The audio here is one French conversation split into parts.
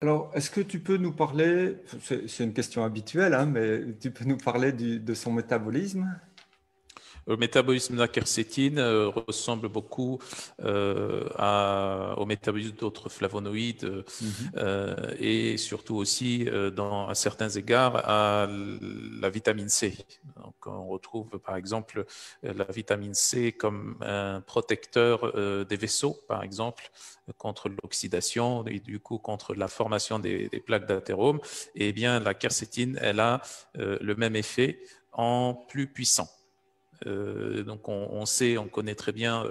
Alors, est-ce que tu peux nous parler, c'est une question habituelle, hein, mais tu peux nous parler de son métabolisme? Le métabolisme de la quercétine ressemble beaucoup au métabolisme d'autres flavonoïdes Mhm. et surtout aussi, à certains égards, à la vitamine C. Donc, on retrouve par exemple la vitamine C comme un protecteur des vaisseaux, par exemple, contre l'oxydation et du coup contre la formation des plaques d'athérome. Et bien, la quercétine, elle a le même effet en plus puissant. Donc on sait, on connaît très bien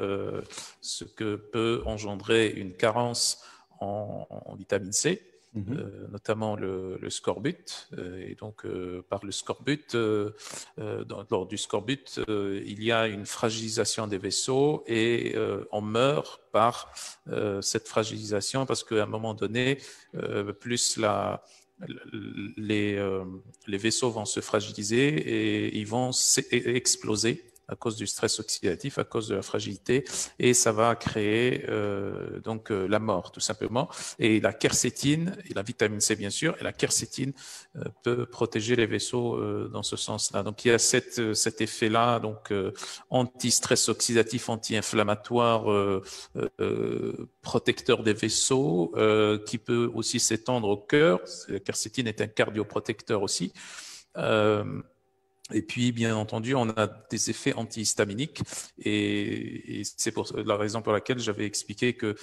ce que peut engendrer une carence en vitamine C, Mhm. notamment le scorbut. Et donc par le scorbut, lors du scorbut, il y a une fragilisation des vaisseaux et on meurt par cette fragilisation parce qu'à un moment donné, plus les, euh, les vaisseaux vont se fragiliser et ils vont exploser à cause du stress oxydatif, à cause de la fragilité, et ça va créer la mort, tout simplement. Et la quercétine, et la vitamine C bien sûr, et la quercétine peut protéger les vaisseaux dans ce sens-là. Donc il y a cet effet-là, donc anti-stress oxydatif, anti-inflammatoire, protecteur des vaisseaux, qui peut aussi s'étendre au cœur. La quercétine est un cardioprotecteur aussi. Euh, et puis, bien entendu, on a des effets antihistaminiques et c'est pour la raison pour laquelle j'avais expliqué que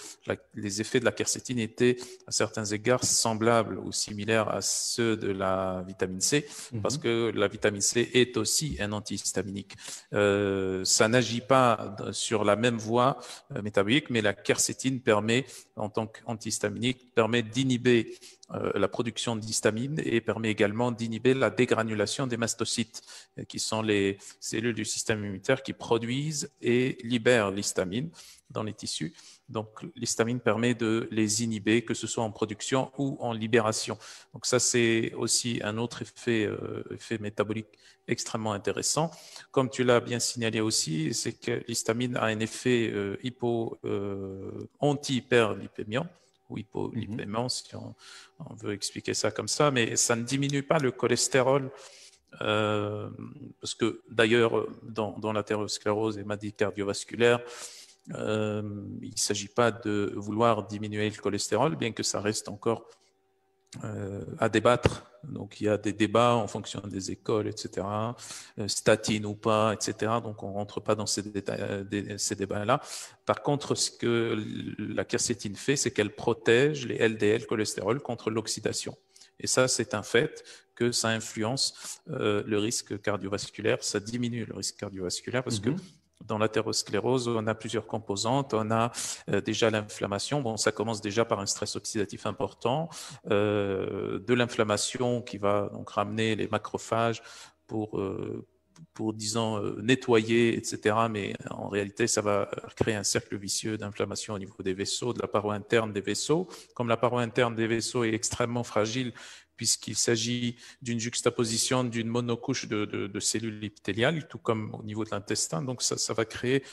les effets de la quercétine étaient à certains égards semblables ou similaires à ceux de la vitamine C, parce Mhm. que la vitamine C est aussi un antihistaminique. Ça n'agit pas sur la même voie métabolique, mais la quercétine permet, en tant qu'antihistaminique, permet d'inhiber la production d'histamine et permet également d'inhiber la dégranulation des mastocytes, qui sont les cellules du système immunitaire qui produisent et libèrent l'histamine dans les tissus. Donc, l'histamine permet de les inhiber, que ce soit en production ou en libération. Donc, ça, c'est aussi un autre effet métabolique extrêmement intéressant. Comme tu l'as bien signalé aussi, c'est que l'histamine a un effet anti-hyperlipémiant ou Mhm. hypolipémiant, si on veut expliquer ça comme ça, mais ça ne diminue pas le cholestérol euh, parce que d'ailleurs, dans l'athérosclérose et maladie cardiovasculaire, il ne s'agit pas de vouloir diminuer le cholestérol, bien que ça reste encore à débattre. Donc, il y a des débats en fonction des écoles, etc. Statine ou pas, etc. Donc, on ne rentre pas dans ces débats-là. Par contre, ce que la quercétine fait, c'est qu'elle protège les LDL cholestérol contre l'oxydation. Et ça, c'est un fait que ça influence le risque cardiovasculaire, ça diminue le risque cardiovasculaire parce que Mhm. dans l'athérosclérose, on a plusieurs composantes. On a déjà l'inflammation. Bon, ça commence déjà par un stress oxydatif important, de l'inflammation qui va donc ramener les macrophages pour, euh, disons, nettoyer, etc. Mais en réalité, ça va créer un cercle vicieux d'inflammation au niveau des vaisseaux, de la paroi interne des vaisseaux. Comme la paroi interne des vaisseaux est extrêmement fragile, puisqu'il s'agit d'une juxtaposition d'une monocouche de cellules épithéliales, tout comme au niveau de l'intestin. Donc, ça va créer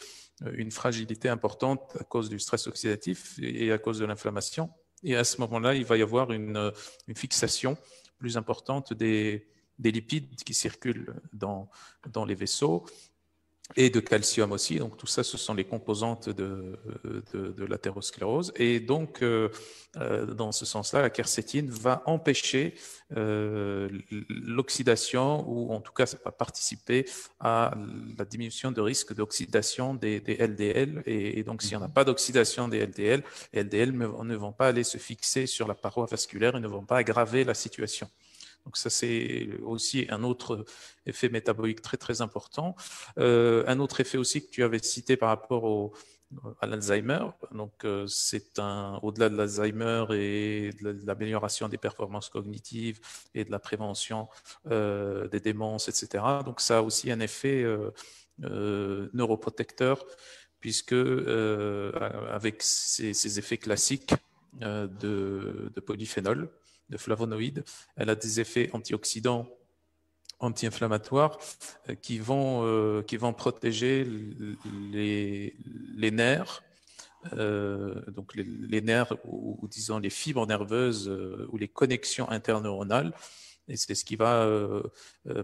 une fragilité importante à cause du stress oxydatif et à cause de l'inflammation. Et à ce moment-là, il va y avoir une fixation plus importante des lipides qui circulent dans les vaisseaux et de calcium aussi. Donc tout ça, ce sont les composantes de l'athérosclérose. Et donc, dans ce sens-là, la quercétine va empêcher l'oxydation, ou en tout cas, ça va participer à la diminution de risque d'oxydation des LDL. Et donc, s'il n'y en a Mhm. pas d'oxydation des LDL, les LDL ne vont pas aller se fixer sur la paroi vasculaire et ne vont pas aggraver la situation. Donc ça, c'est aussi un autre effet métabolique très, très important. Un autre effet aussi que tu avais cité par rapport à l'Alzheimer, donc au-delà de l'Alzheimer et de l'amélioration des performances cognitives et de la prévention des démences, etc. Donc ça a aussi un effet neuroprotecteur, puisque avec ces effets classiques de polyphénol, de flavonoïdes, elle a des effets antioxydants, anti-inflammatoires qui vont protéger les nerfs donc les nerfs ou disons les fibres nerveuses ou les connexions interneuronales. Et c'est ce qui va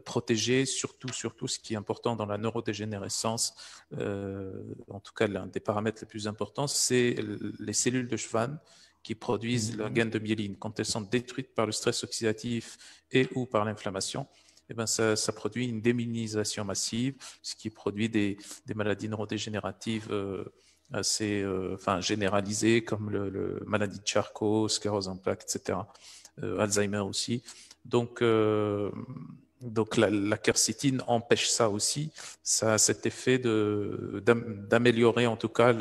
protéger surtout ce qui est important dans la neurodégénérescence. En tout cas, l'un des paramètres les plus importants, c'est les cellules de Schwann qui produisent la gaine de myéline. Quand elles sont détruites par le stress oxydatif et ou par l'inflammation, eh ben ça produit une démyélinisation massive, ce qui produit des maladies neurodégénératives assez généralisées, comme le maladie de Charcot, sclérose en plaques, etc. Alzheimer aussi. Donc la quercétine empêche ça aussi. Ça a cet effet d'améliorer en tout cas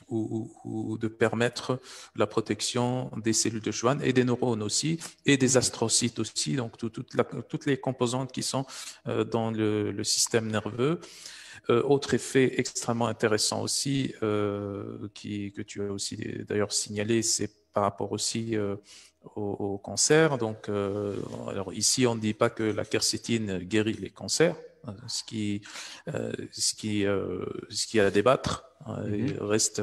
ou de permettre la protection des cellules de Schwann et des neurones aussi, et des astrocytes aussi, donc toutes les composantes qui sont dans le système nerveux. Autre effet extrêmement intéressant aussi, que tu as aussi d'ailleurs signalé, c'est par rapport aussi au cancer. Donc, alors ici, on ne dit pas que la quercétine guérit les cancers, ce qui est à débattre. Il reste,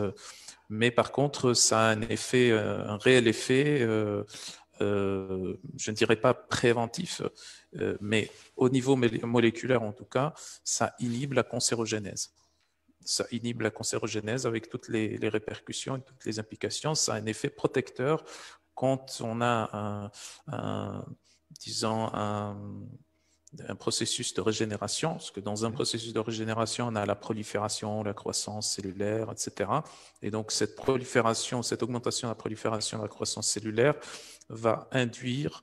mais par contre, ça a un effet, un réel effet. Je ne dirais pas préventif, mais au niveau moléculaire en tout cas, ça inhibe la cancérogénèse. Ça inhibe la cancérogénèse avec toutes les répercussions et toutes les implications. Ça a un effet protecteur quand on a disons, un processus de régénération, parce que dans un processus de régénération, on a la prolifération, la croissance cellulaire, etc. Et donc, cette prolifération, cette augmentation de la prolifération, de la croissance cellulaire va induire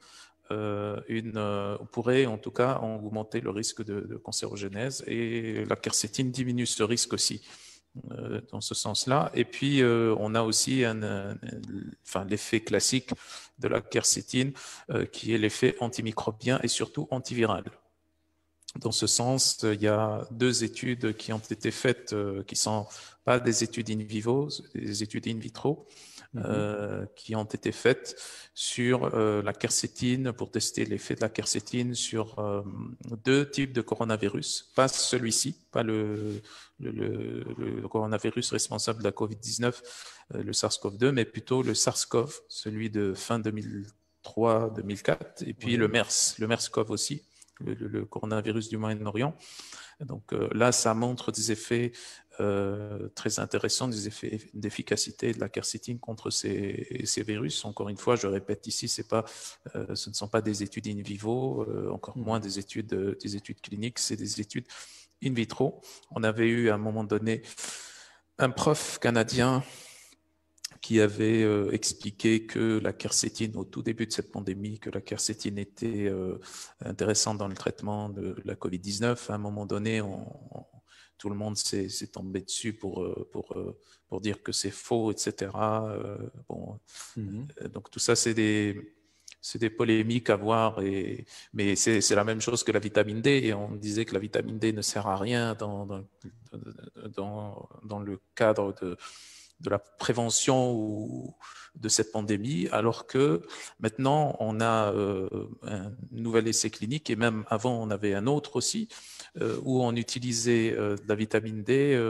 pourrait en tout cas augmenter le risque de cancérogénèse, et la quercétine diminue ce risque aussi dans ce sens-là. Et puis, on a aussi l'effet classique de la quercétine qui est l'effet antimicrobien et surtout antiviral. Dans ce sens, il y a 2 études qui ont été faites, qui ne sont pas des études in vivo, des études in vitro, qui ont été faites sur la quercétine, pour tester l'effet de la quercétine sur 2 types de coronavirus, pas celui-ci, pas le coronavirus responsable de la COVID-19, le SARS-CoV-2, mais plutôt le SARS-CoV, celui de fin 2003-2004, et puis le MERS-CoV aussi, le coronavirus du Moyen-Orient. Donc là, ça montre des effets très intéressants, des effets d'efficacité de la quercétine contre ces virus. Encore une fois, je répète ici, ce ne sont pas des études in vivo, encore moins des études cliniques, c'est des études in vitro. On avait eu à un moment donné un prof canadien qui avait expliqué que la quercétine, au tout début de cette pandémie, que la quercétine était intéressante dans le traitement de la COVID-19. À un moment donné, tout le monde s'est tombé dessus pour dire que c'est faux, etc. Donc tout ça, c'est des polémiques à voir, mais c'est la même chose que la vitamine D, et on disait que la vitamine D ne sert à rien dans le cadre de la prévention ou de cette pandémie, alors que maintenant on a un nouvel essai clinique, et même avant on avait un autre aussi, où on utilisait de la vitamine D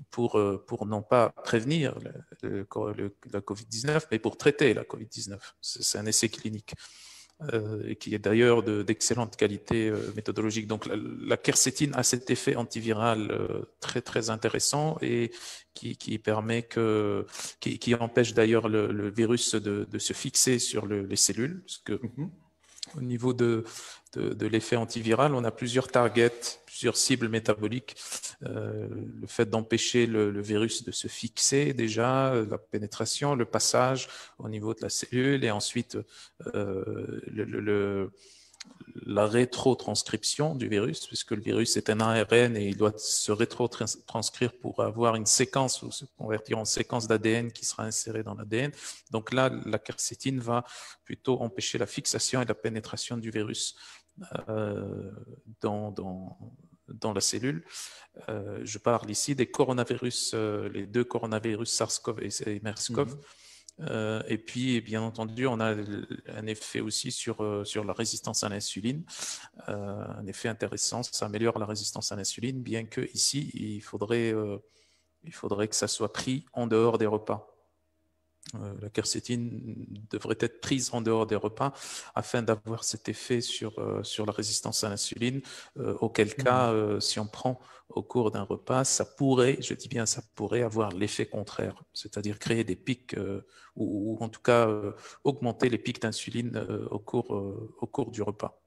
pour non pas prévenir la COVID-19, mais pour traiter la COVID-19. C'est un essai clinique. Et qui est d'ailleurs d'excellente qualité méthodologique. Donc la quercétine a cet effet antiviral très très intéressant, et qui permet qui empêche d'ailleurs le virus de se fixer sur les cellules, parce que au niveau de l'effet antiviral, on a plusieurs targets, plusieurs cibles métaboliques. Le fait d'empêcher le virus de se fixer, déjà, la pénétration, le passage au niveau de la cellule, et ensuite la rétrotranscription du virus, puisque le virus est un ARN et il doit se rétrotranscrire pour avoir une séquence, ou se convertir en séquence d'ADN qui sera insérée dans l'ADN. Donc là, la quercétine va plutôt empêcher la fixation et la pénétration du virus dans la cellule. Je parle ici des coronavirus, les 2 coronavirus SARS-CoV et MERS-CoV. Et puis, bien entendu, on a un effet aussi sur la résistance à l'insuline, un effet intéressant. Ça améliore la résistance à l'insuline, bien que ici, il faudrait il faudrait que ça soit pris en dehors des repas. La quercétine devrait être prise en dehors des repas afin d'avoir cet effet sur la résistance à l'insuline, auquel cas, si on prend au cours d'un repas, ça pourrait, je dis bien ça pourrait, avoir l'effet contraire, c'est-à-dire créer des pics ou en tout cas augmenter les pics d'insuline au cours du repas.